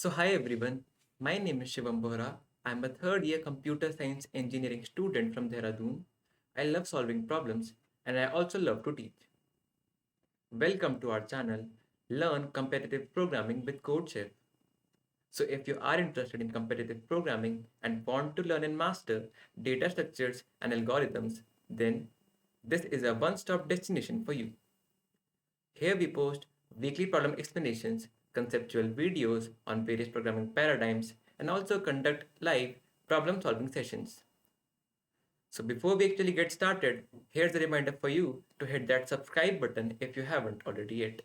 Hi everyone, my name is Shivam Bohra. I'm a third year computer science engineering student from Dehradun. I love solving problems and I also love to teach. Welcome to our channel, Learn Competitive Programming with CodeChef. So if you are interested in competitive programming and want to learn and master data structures and algorithms, then this is a one-stop destination for you. Here we post weekly problem explanations, conceptual videos on various programming paradigms, and also conduct live problem solving sessions. So before we actually get started, here's a reminder for you to hit that subscribe button if you haven't already yet.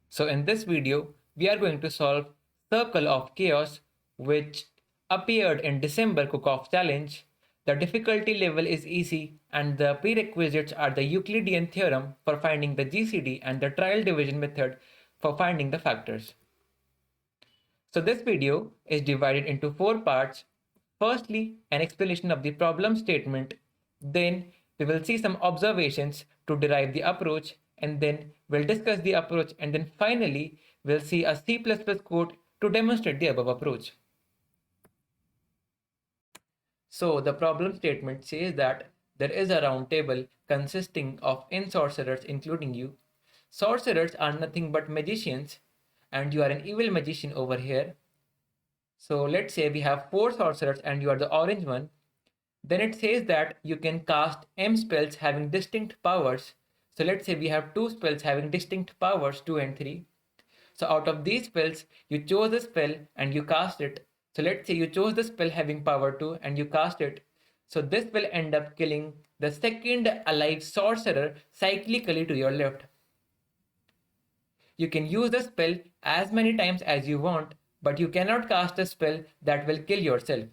So in this video, we are going to solve Circle of Chaos, which appeared in December Cook Off challenge. The difficulty level is easy and the prerequisites are the Euclidean theorem for finding the GCD and the trial division method for finding the factors. So this video is divided into four parts. Firstly, an explanation of the problem statement. Then we will see some observations to derive the approach, and then we'll discuss the approach, and then finally we'll see a C++ code to demonstrate the above approach. So the problem statement says that there is a round table consisting of n sorcerers including you. Sorcerers are nothing but magicians, and you are an evil magician over here. So let's say we have four sorcerers and you are the orange one. Then it says that you can cast M spells having distinct powers. So let's say we have two spells having distinct powers, 2 and 3. So out of these spells, you chose a spell and you cast it. So let's say you chose the spell having power 2 and you cast it. So this will end up killing the second alive sorcerer cyclically to your left. You can use the spell as many times as you want, but you cannot cast a spell that will kill yourself.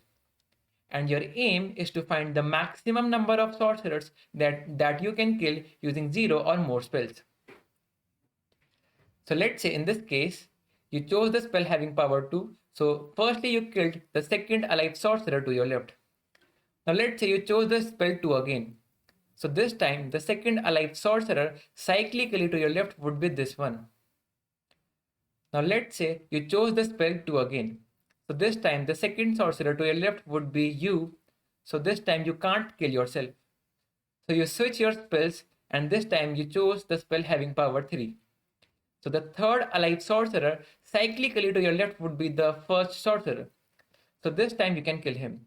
And your aim is to find the maximum number of sorcerers that you can kill using 0 or more spells. So let's say in this case, you chose the spell having power 2. So firstly you killed the second alive sorcerer to your left. Now let's say you chose the spell 2 again. So this time the second alive sorcerer cyclically to your left would be this one. Now let's say you chose the spell 2 again. So this time the second sorcerer to your left would be you. So this time you can't kill yourself. So you switch your spells and this time you chose the spell having power 3. So the third alive sorcerer cyclically to your left would be the first sorcerer. So this time you can kill him.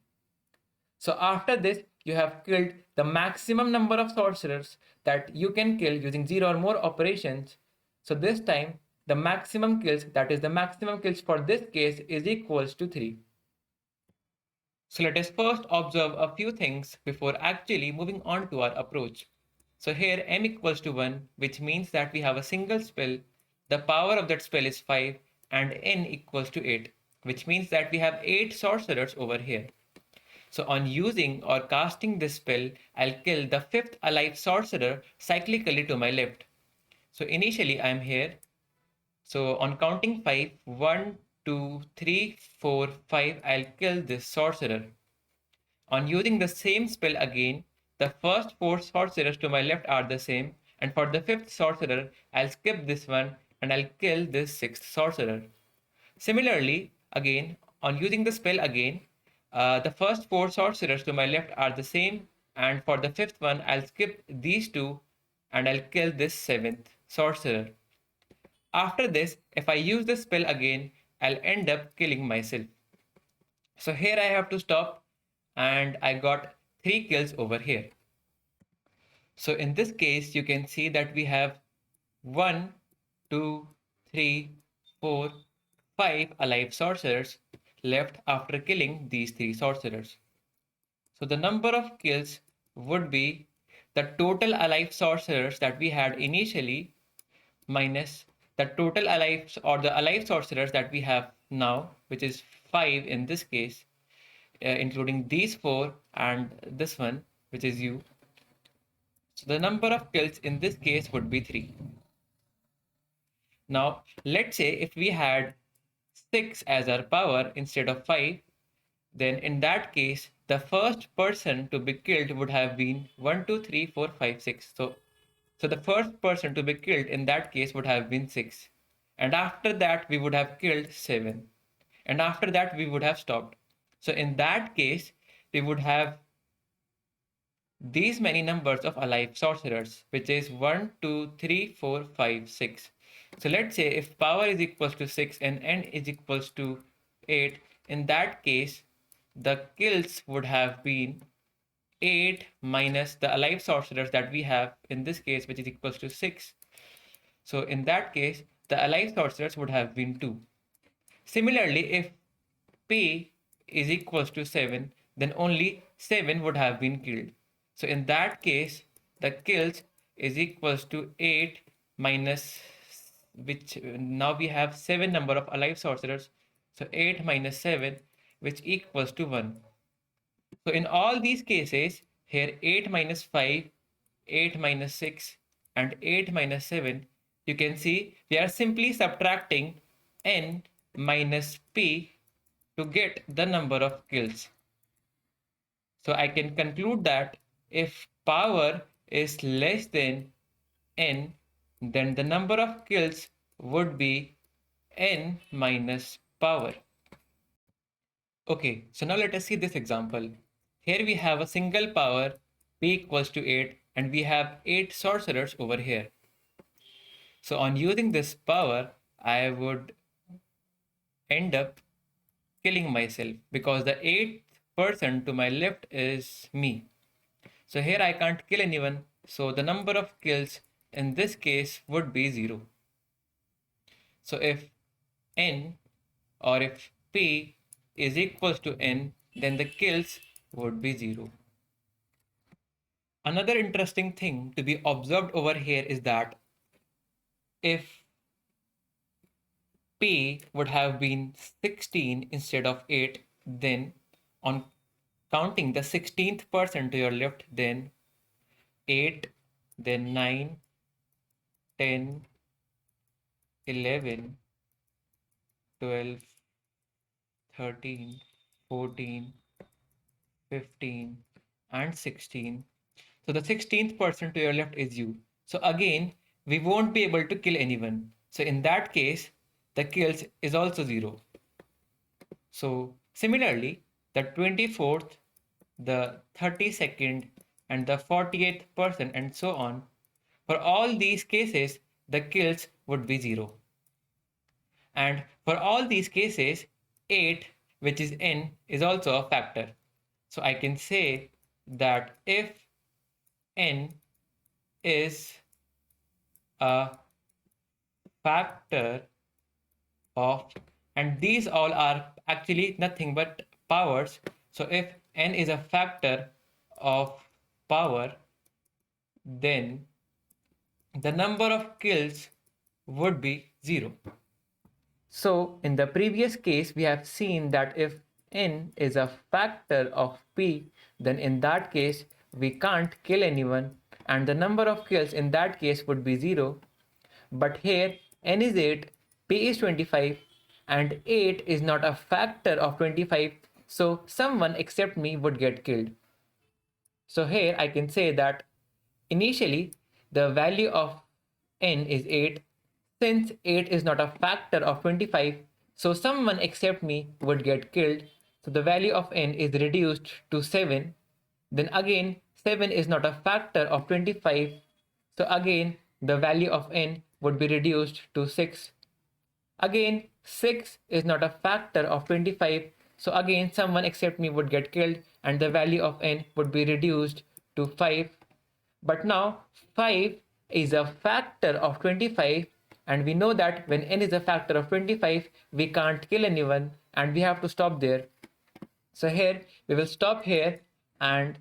So after this, you have killed the maximum number of sorcerers that you can kill using 0 or more operations. So this time, the maximum kills, that is the maximum kills for this case, is equals to 3. So let us first observe a few things before actually moving on to our approach. So here m equals to 1, which means that we have a single spell. The power of that spell is 5 and n equals to 8, which means that we have 8 sorcerers over here. So on using or casting this spell, I'll kill the fifth alive sorcerer cyclically to my left. So initially I'm here. So on counting 5, 1, 2, 3, 4, 5, I'll kill this sorcerer. On using the same spell again, the first 4 sorcerers to my left are the same, and for the 5th sorcerer, I'll skip this one and I'll kill this 6th sorcerer. Similarly, again, on using the spell again, the first 4 sorcerers to my left are the same, and for the 5th one, I'll skip these 2 and I'll kill this 7th sorcerer. After this, if I use the spell again, I'll end up killing myself. So here I have to stop and I got 3 kills over here. So in this case, you can see that we have 1, 2, 3, 4, 5 alive sorcerers left after killing these 3 sorcerers. So the number of kills would be the total alive sorcerers that we had initially minus the total alive or the alive sorcerers that we have now, which is 5 in this case, including these 4 and this one, which is you. So the number of kills in this case would be 3. Now, let's say if we had 6 as our power instead of 5, then in that case, the first person to be killed would have been 1, 2, 3, 4, 5, 6. So the first person to be killed in that case would have been 6. And after that, we would have killed 7. and after that we would have stopped. So in that case, we would have these many numbers of alive sorcerers, which is 1, 2, 3, 4, 5, 6. So let's say if power is equals to 6 and n is equals to 8, in that case, the kills would have been 8 minus the alive sorcerers that we have in this case, which is equals to 6. So in that case, the alive sorcerers would have been 2. Similarly, if P is equals to 7, then only 7 would have been killed. So in that case, the kills is equals to 8 minus, which now we have 7 number of alive sorcerers. So 8 minus 7, which equals to 1. So in all these cases, here 8 minus 5, 8 minus 6, and 8 minus 7, you can see we are simply subtracting n minus p to get the number of kills. So I can conclude that if power is less than n, then the number of kills would be n minus power. Okay, so now let us see this example. Here we have a single power p equals to 8 and we have 8 sorcerers over here. So on using this power, I would end up killing myself because the 8th person to my left is me. So here I can't kill anyone. So the number of kills in this case would be 0. So if n or if p is equals to n, then the kills would be 0. Another interesting thing to be observed over here is that if P would have been 16 instead of 8, then on counting the 16th person to your left, then 8, then 9, 10, 11, 12, 13, 14, 15, and 16. So the 16th person to your left is you. So again, we won't be able to kill anyone. So in that case, the kills is also 0. So similarly, the 24th, the 32nd, and the 48th person, and so on, for all these cases, the kills would be 0. And for all these cases, 8, which is n, is also a factor. So I can say that if n is a factor of, and these all are actually nothing but powers. So if n is a factor of power, then the number of kills would be 0. So in the previous case, we have seen that if n is a factor of p, then in that case, we can't kill anyone and the number of kills in that case would be 0. But here n is 8, p is 25 and 8 is not a factor of 25, so someone except me would get killed. So here I can say that initially the value of n is 8. Since 8 is not a factor of 25, so someone except me would get killed. So the value of n is reduced to 7. Then again 7 is not a factor of 25. So again the value of n would be reduced to 6. Again 6 is not a factor of 25. So again someone except me would get killed and the value of n would be reduced to 5. But now 5 is a factor of 25 and we know that when n is a factor of 25, we can't kill anyone and we have to stop there. So here we will stop here and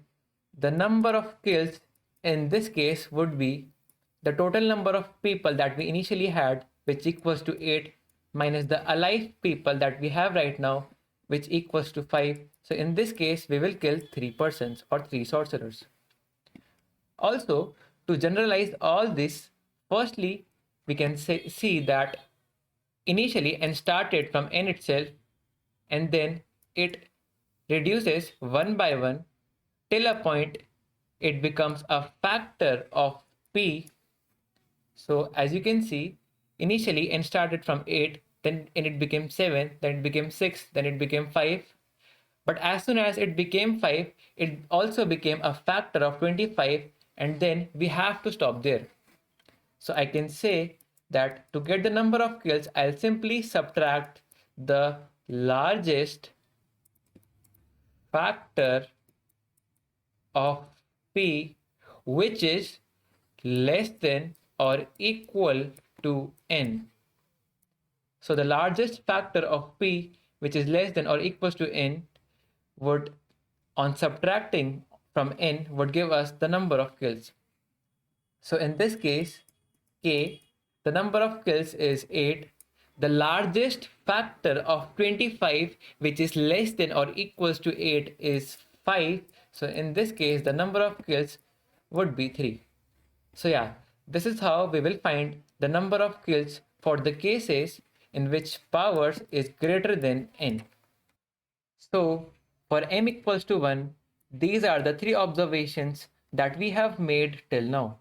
the number of kills in this case would be the total number of people that we initially had, which equals to 8, minus the alive people that we have right now, which equals to 5. So in this case, we will kill 3 persons or 3 sorcerers. Also, to generalize all this, firstly, we can see that initially n started from n itself and then it reduces one by one till a point it becomes a factor of p. So as you can see, initially n started from 8 then it became 7, then it became 6, then it became 5. But as soon as it became 5, it also became a factor of 25, and then we have to stop there. So I can say that to get the number of kills, I'll simply subtract the largest factor of P, which is less than or equal to n. So the largest factor of P, which is less than or equals to n, would, on subtracting from n, would give us the number of kills. So in this case, K, the number of kills is 8. The largest factor of 25, which is less than or equals to 8, is 5. So in this case, the number of kills would be 3. So yeah, this is how we will find the number of kills for the cases in which powers is greater than n. So for m equals to 1, these are the 3 observations that we have made till now.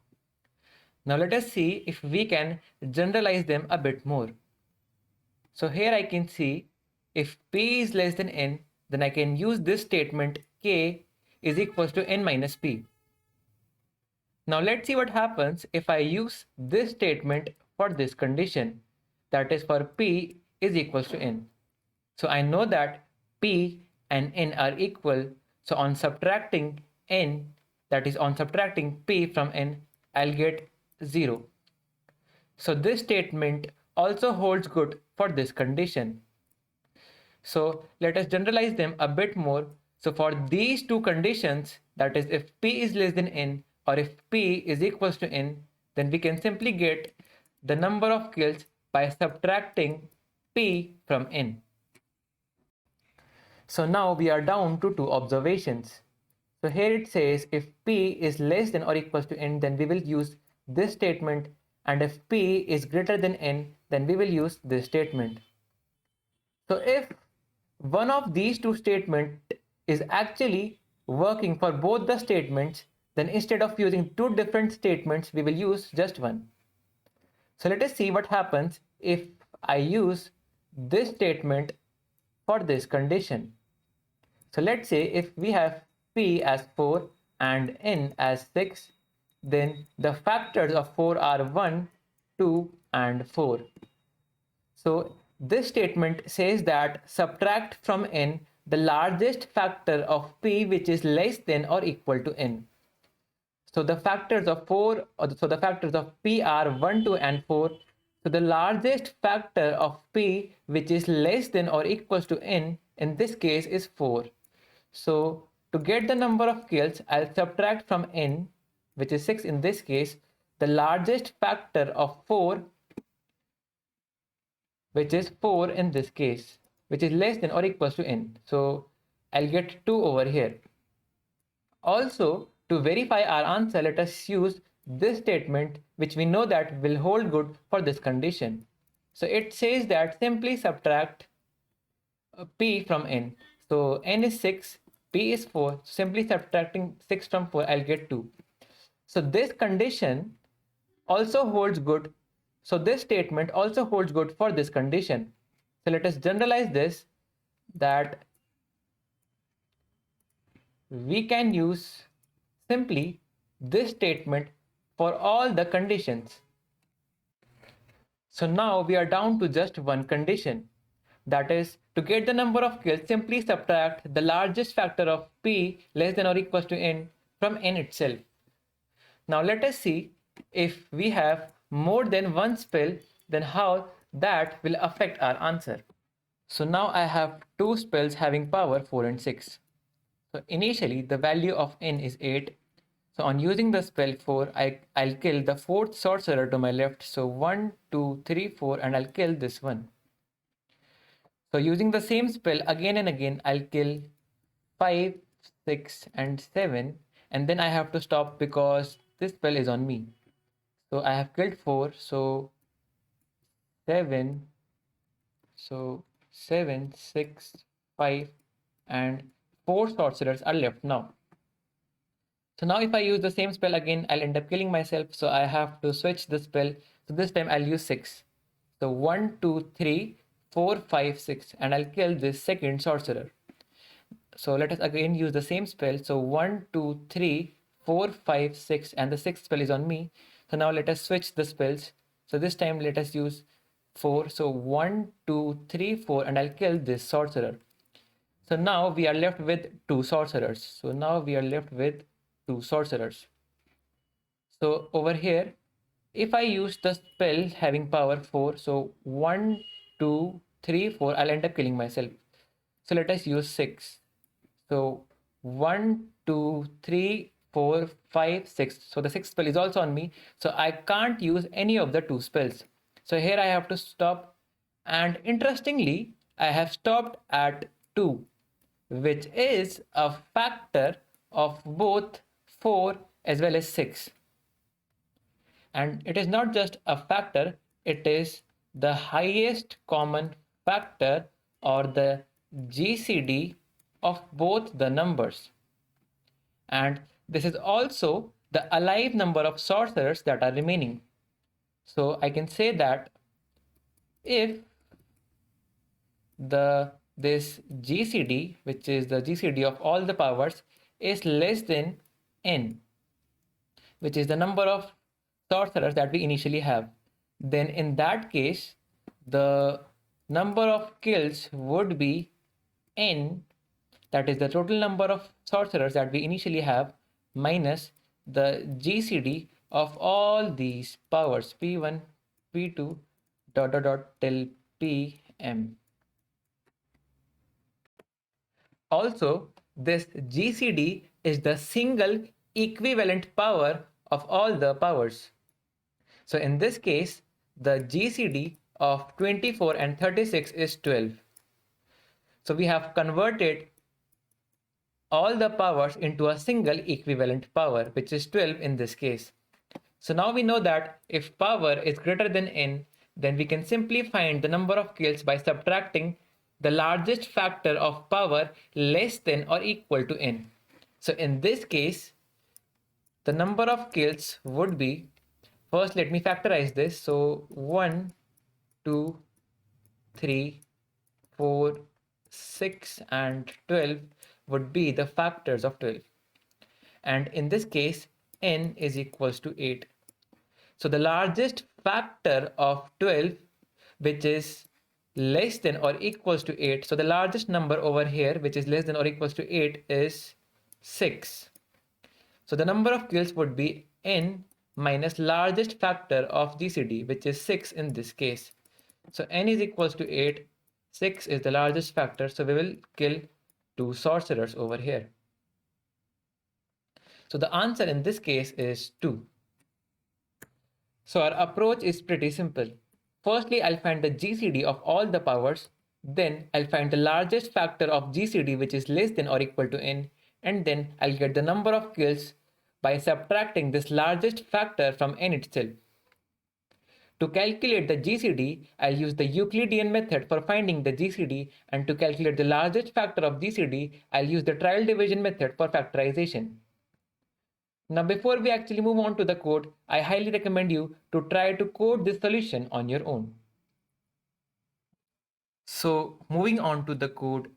Now let us see if we can generalize them a bit more. So here I can see if p is less than n, then I can use this statement k is equals to n minus p. Now let's see what happens if I use this statement for this condition, that is for p is equals to n. So I know that p and n are equal. So on subtracting n, that is on subtracting p from n, I'll get 0. So this statement also holds good for this condition. So let us generalize them a bit more. So for these two conditions, that is if p is less than n or if p is equals to n, then we can simply get the number of kills by subtracting p from n. So now we are down to 2 observations. So here it says if p is less than or equals to n, then we will use this statement, and if p is greater than n, then we will use this statement. So if one of these two statements is actually working for both the statements, then instead of using 2 different statements, we will use just one. So let us see what happens if I use this statement for this condition. So let's say if we have p as 4 and n as 6, then the factors of 4 are 1, 2, and 4. So this statement says that subtract from n the largest factor of p which is less than or equal to n. So the factors of the factors of p are 1, 2, and 4. So the largest factor of p which is less than or equals to n in this case is 4. So to get the number of kills, I'll subtract from n, which is 6 in this case, the largest factor of 4, which is 4 in this case, which is less than or equals to n. So I'll get 2 over here. Also, to verify our answer, let us use this statement, which we know that will hold good for this condition. So it says that simply subtract p from n. So n is 6, p is 4. Simply subtracting 6 from 4, I'll get 2. So this condition also holds good. So this statement also holds good for this condition. So let us generalize this, that we can use simply this statement for all the conditions. So now we are down to just one condition. That is, to get the number of kills, simply subtract the largest factor of p less than or equals to n from n itself. Now let us see if we have more than one spell, then how that will affect our answer. So now I have 2 spells having power 4 and 6. So initially the value of n is 8. So on using the spell 4, I'll kill the 4th sorcerer to my left. So 1, 2, 3, 4, and I'll kill this one. So using the same spell again and again, I'll kill 5, 6, and 7. And then I have to stop because this spell is on me. So I have killed 4. So 7. So 7, 6, 5, and 4 sorcerers are left now. So now if I use the same spell again, I'll end up killing myself. So I have to switch the spell. So this time I'll use 6. So 1, 2, 3, 4, 5, 6, and I'll kill this second sorcerer. So let us again use the same spell. So 1, 2, 3, 4, 5, 6, and the sixth spell is on me. So now let us switch the spells. So this time let us use 4. So 1, 2, 3, 4, and I'll kill this sorcerer. So now we are left with two sorcerers. So over here, if I use the spell having power 4, so 1, 2, 3, 4, I'll end up killing myself. So let us use 6. So 1, 2, 3, 4, 5, 6. So the sixth spell is also on me. So I can't use any of the two spells. So here I have to stop. And interestingly, I have stopped at 2, which is a factor of both 4 as well as 6. And it is not just a factor, it is the highest common factor, or the GCD, of both the numbers. And this is also the alive number of sorcerers that are remaining. So I can say that if this GCD, which is the GCD of all the powers, is less than n, which is the number of sorcerers that we initially have, then in that case, the number of kills would be n, that is the total number of sorcerers that we initially have, minus the GCD of all these powers, P1, P2, dot dot dot till Pm. Also, this GCD is the single equivalent power of all the powers. So in this case, the GCD of 24 and 36 is 12. So we have converted all the powers into a single equivalent power, which is 12 in this case. So now we know that if power is greater than n, then we can simply find the number of kills by subtracting the largest factor of power less than or equal to n. So in this case, the number of kills would be, first let me factorize this. So 1, 2, 3, 4, 6, and 12 would be the factors of 12. And in this case, n is equals to 8. So the largest factor of 12, which is less than or equals to 8. So the largest number over here, which is less than or equals to 8, is 6. So the number of kills would be n minus largest factor of GCD, which is 6 in this case. So n is equals to 8. 6 is the largest factor. So we will kill 2 sorcerers over here. So the answer in this case is 2. So our approach is pretty simple. Firstly, I'll find the GCD of all the powers. Then I'll find the largest factor of GCD, which is less than or equal to n. And then I'll get the number of kills by subtracting this largest factor from n itself. To calculate the GCD, I'll use the Euclidean method for finding the GCD, and to calculate the largest factor of GCD, I'll use the trial division method for factorization. Now, before we actually move on to the code, I highly recommend you to try to code this solution on your own. So, moving on to the code,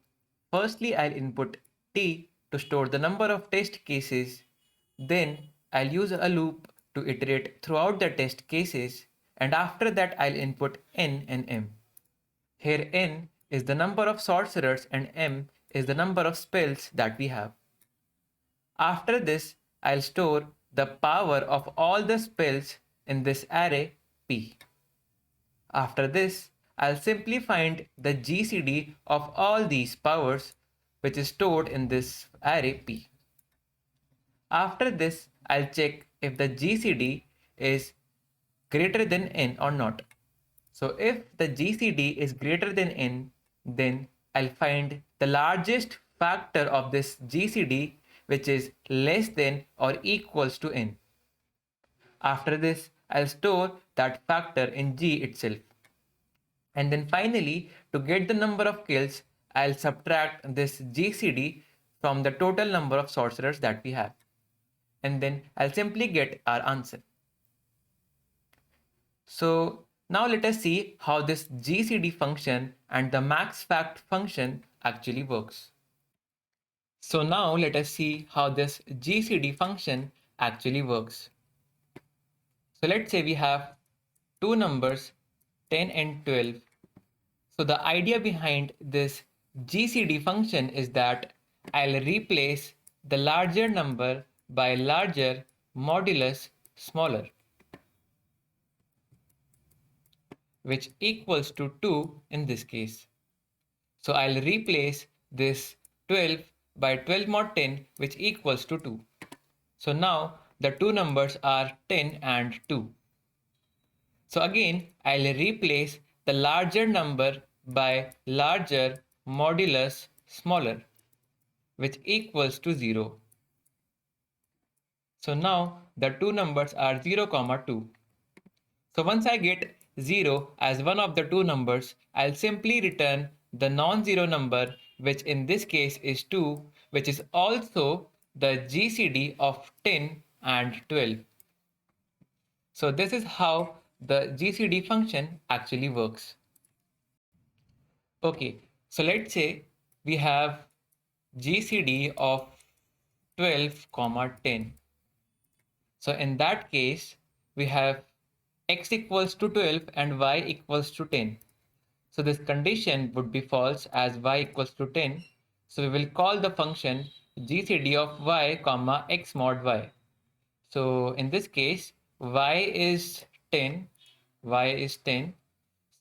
firstly I'll input t to store the number of test cases. Then I'll use a loop to iterate throughout the test cases, and after that I'll input n and m. Here n is the number of sorcerers and m is the number of spells that we have. After this, I'll store the power of all the spells in this array P. After this, I'll simply find the GCD of all these powers, which is stored in this array P. After this, I'll check if the GCD is greater than n or not. So if the GCD is greater than n, then I'll find the largest factor of this GCD, which is less than or equals to n. After this, I'll store that factor in G itself. And then finally, to get the number of kills, I'll subtract this GCD from the total number of sorcerers that we have. And then I'll simply get our answer. So Now let us see how this GCD function and the maxFact function actually works. So now let us see how this GCD function actually works. So let's say we have two numbers 10 and 12. So the idea behind this GCD function is that I'll replace the larger number by larger modulus smaller, which equals to 2 in this case. So I'll replace this 12 by 12 mod 10, which equals to 2. So now the two numbers are 10 and 2. So again, I'll replace the larger number by larger modulus smaller, which equals to 0. So now the two numbers are 0, 2. So once I get 0 as one of the two numbers, I'll simply return the non-zero number, which in this case is 2, which is also the GCD of 10 and 12. So this is how the GCD function actually works. Okay, so let's say we have GCD of 12, 10. So in that case, we have x equals to 12 and y equals to 10. So this condition would be false as y equals to 10. So we will call the function GCD of y comma x mod y. So in this case, y is 10, y is 10.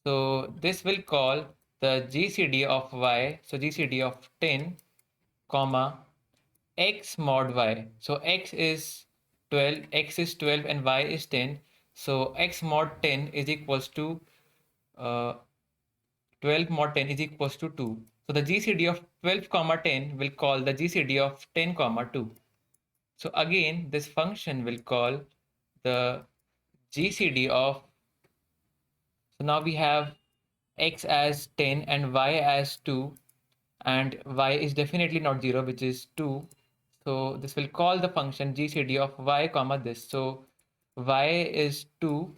So this will call the GCD of y, so GCD of 10, comma, x mod y. So x is 12 and y is 10. So x mod 10 is equals to uh, 12 mod 10 is equals to 2. So the GCD of 12 comma 10 will call the GCD of 10 comma 2. So again, this function will call the GCD of, so now we have x as 10 and y as 2, and y is definitely not 0, which is 2. So this will call the function GCD of y comma this. So y is 2,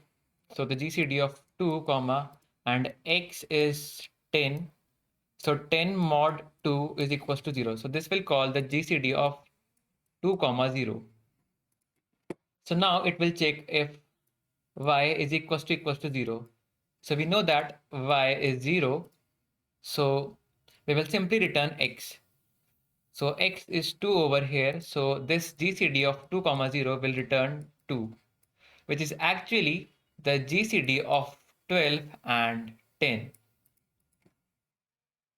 so the GCD of 2 comma, and x is 10. So 10 mod 2 is equals to 0. So this will call the GCD of 2 comma 0. So now it will check if y is equals to 0. So we know that y is 0. So we will simply return x. So x is 2 over here. So this GCD of 2 comma 0 will return 2, which is actually the GCD of 12 and 10.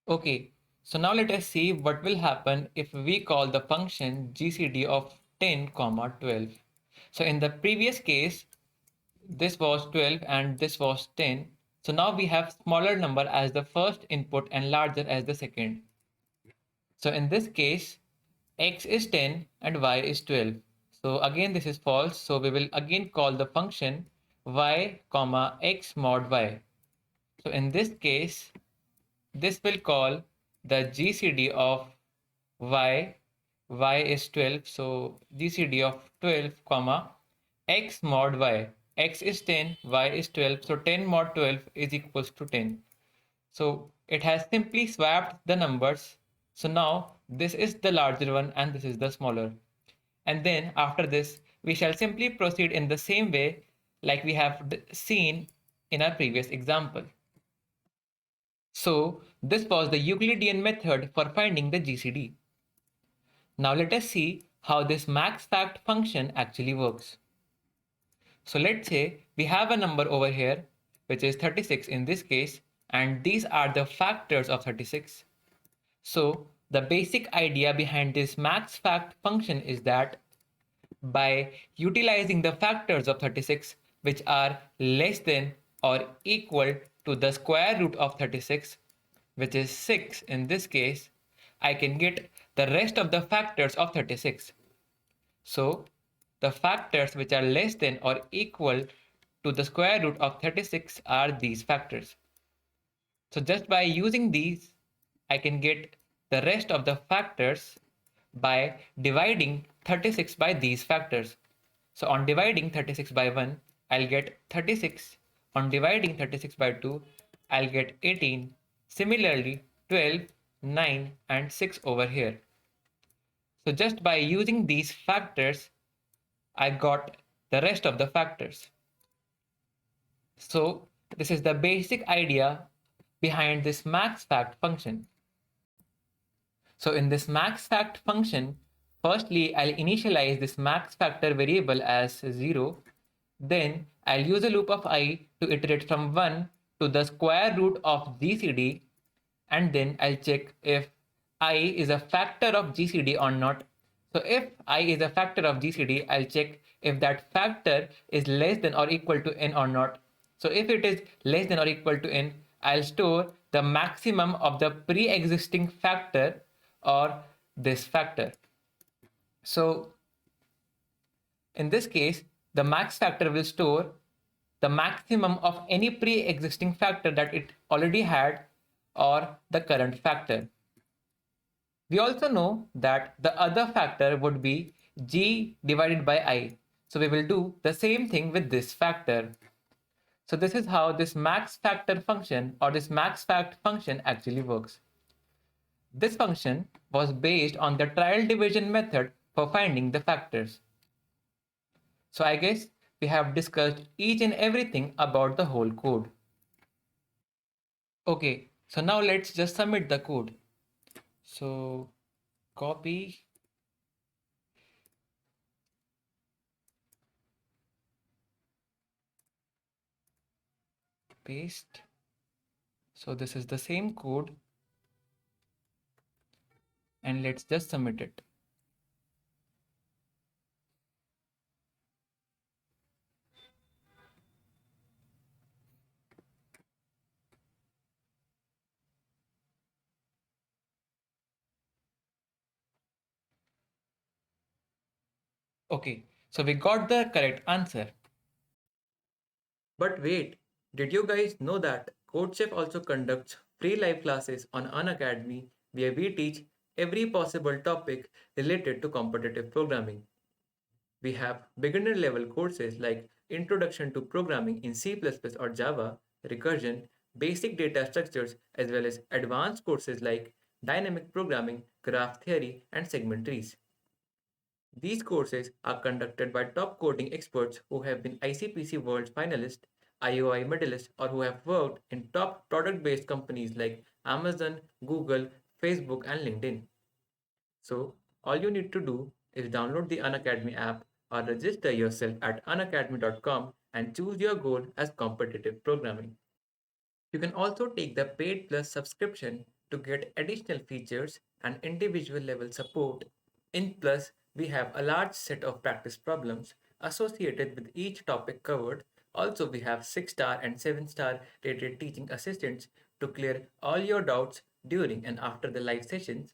Okay, so now let us see what will happen if we call the function GCD of 10 comma 12. So in the previous case, this was 12 and this was 10. So now we have smaller number as the first input and larger as the second. So in this case, x is 10 and y is 12. So again this is false. So we will again call the function y comma x mod y. So in this case, this will call the GCD of y. Y is 12. So GCD of 12 comma x mod y. X is 10, y is 12. So 10 mod 12 is equals to 10. So it has simply swapped the numbers. So now this is the larger one and this is the smaller. And then after this, we shall simply proceed in the same way like we have seen in our previous example. So this was the Euclidean method for finding the GCD. Now let us see how this maxFact function actually works. So let's say we have a number over here, which is 36 in this case, and these are the factors of 36. So the basic idea behind this maxFact function is that by utilizing the factors of 36, which are less than or equal to the square root of 36, which is 6 in this case, I can get the rest of the factors of 36. So the factors which are less than or equal to the square root of 36 are these factors. So just by using these, I can get the rest of the factors by dividing 36 by these factors. So on dividing 36 by 1, I'll get 36 On dividing 36 by 2, I'll get 18. Similarly, 12, 9 and 6 over here. So just by using these factors, I got the rest of the factors. So this is the basic idea behind this max fact function. So in this max fact function, firstly, I'll initialize this max factor variable as 0. Then I'll use a loop of I to iterate from 1 to the square root of GCD, and then I'll check if I is a factor of GCD or not. So if I is a factor of GCD, I'll check if that factor is less than or equal to n or not. So if it is less than or equal to n, I'll store the maximum of the pre-existing factor or this factor. So in this case, the max factor will store the maximum of any pre-existing factor that it already had or the current factor. We also know that the other factor would be g divided by I. So we will do the same thing with this factor. So this is how this max factor function or this max fact function actually works. This function was based on the trial division method for finding the factors. So I guess we have discussed each and everything about the whole code. Okay, so now let's just submit the code. So copy, paste. So this is the same code and let's just submit it. Okay, so we got the correct answer. But wait, did you guys know that CodeChef also conducts free live classes on Unacademy where we teach every possible topic related to competitive programming? We have beginner level courses like Introduction to Programming in C++ or Java, Recursion, Basic Data Structures, as well as advanced courses like Dynamic Programming, Graph Theory, and Segment Trees. These courses are conducted by top coding experts who have been ICPC World finalists, IOI medalists, or who have worked in top product based companies like Amazon, Google, Facebook, and LinkedIn. So, all you need to do is download the Unacademy app or register yourself at unacademy.com and choose your goal as competitive programming. You can also take the paid plus subscription to get additional features and individual level support. In plus, we have a large set of practice problems associated with each topic covered. Also, we have 6-star and 7-star rated teaching assistants to clear all your doubts during and after the live sessions.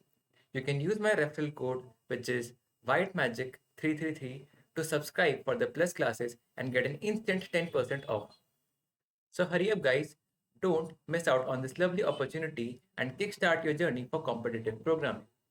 You can use my referral code, which is WhiteMagic333, to subscribe for the plus classes and get an instant 10% off. So hurry up, guys. Don't miss out on this lovely opportunity and kickstart your journey for competitive programming.